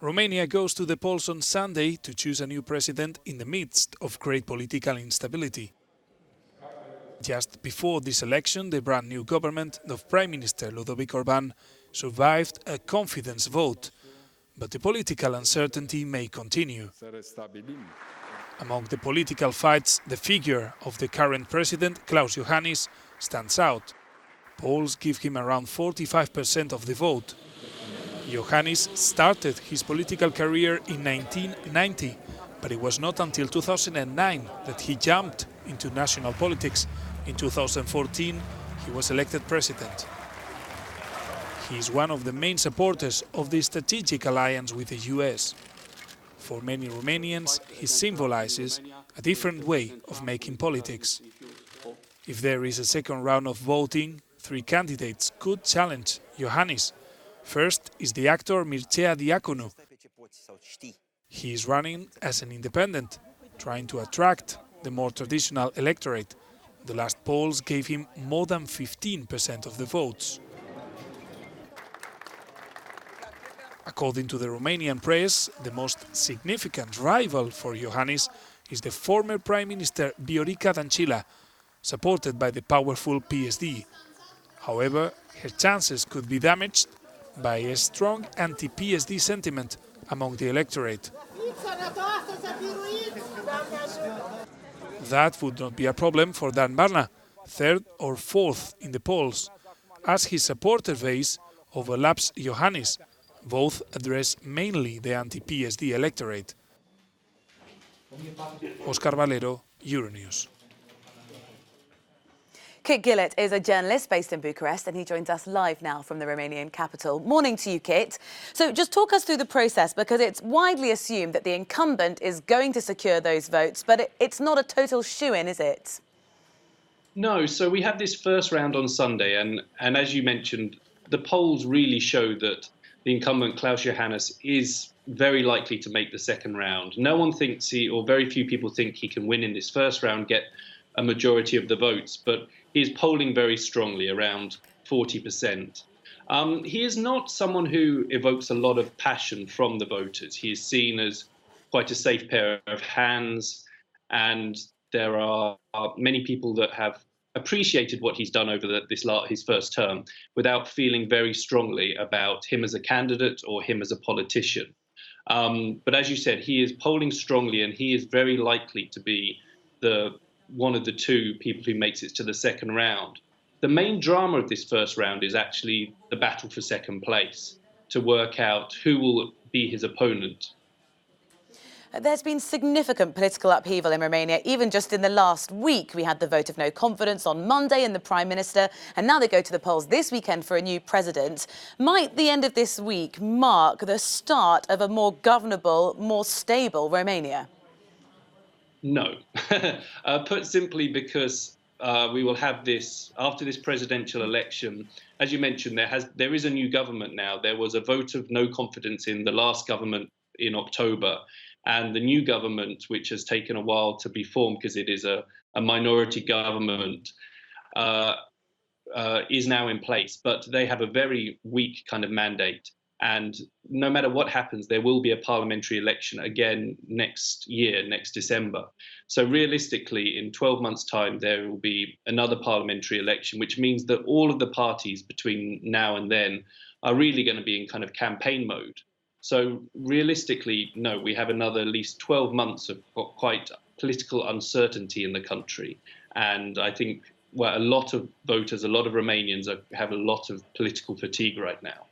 Romania goes to the polls on Sunday to choose a new president in the midst of great political instability. Just before this election, the brand new government of Prime Minister Ludovic Orban survived a confidence vote, but the political uncertainty may continue. Among the political fights, the figure of the current president, Klaus Iohannis, stands out. Polls give him around 45% of the vote. Iohannis started his political career in 1990, but it was not until 2009 that he jumped into national politics. In 2014, he was elected president. He is one of the main supporters of the strategic alliance with the US. For many Romanians, he symbolizes a different way of making politics. If there is a second round of voting, 3 candidates could challenge Iohannis. First is the actor Mircea Diaconu. He is running as an independent, trying to attract the more traditional electorate. The last polls gave him more than 15% of the votes. According to the Romanian press, the most significant rival for Iohannis is the former Prime Minister Viorica Dăncilă, supported by the powerful PSD. However, her chances could be damaged by a strong anti-PSD sentiment among the electorate. That would not be a problem for Dan Barna, 3rd or 4th in the polls, as his supporter base overlaps Iohannis. Both address mainly the anti-PSD electorate. Oscar Valero, Euronews. Kit Gillett is a journalist based in Bucharest, and he joins us live now from the Romanian capital. Morning to you, Kit. So just talk us through the process, because it's widely assumed that the incumbent is going to secure those votes, but it's not a total shoo-in, is it? No, so we had this first round on Sunday, and as you mentioned, the polls really show that the incumbent Klaus Iohannis is very likely to make the second round. No one thinks or very few people think he can win in this first round, get a majority of the votes, but he's polling very strongly, around 40%. He is not someone who evokes a lot of passion from the voters. He is seen as quite a safe pair of hands, and there are many people that have appreciated what he's done over his first term without feeling very strongly about him as a candidate or him as a politician. But as you said, he is polling strongly, and he is very likely to be one of the 2 people who makes it to the second round. The main drama of this first round is actually the battle for second place, to work out who will be his opponent. There's been significant political upheaval in Romania. Even just in the last week, we had the vote of no confidence on Monday in the Prime Minister, and now they go to the polls this weekend for a new president. Might the end of this week mark the start of a more governable, more stable Romania? No. Put simply, because we will have this, after this presidential election, as you mentioned, there is a new government now. There was a vote of no confidence in the last government in October, and the new government, which has taken a while to be formed because it is a minority government, is now in place. But they have a very weak kind of mandate. And no matter what happens, there will be a parliamentary election again next year, next December. So realistically, in 12 months' time, there will be another parliamentary election, which means that all of the parties between now and then are really going to be in kind of campaign mode. So realistically, no, we have another at least 12 months of quite political uncertainty in the country. And I think, well, a lot of voters, a lot of Romanians have a lot of political fatigue right now.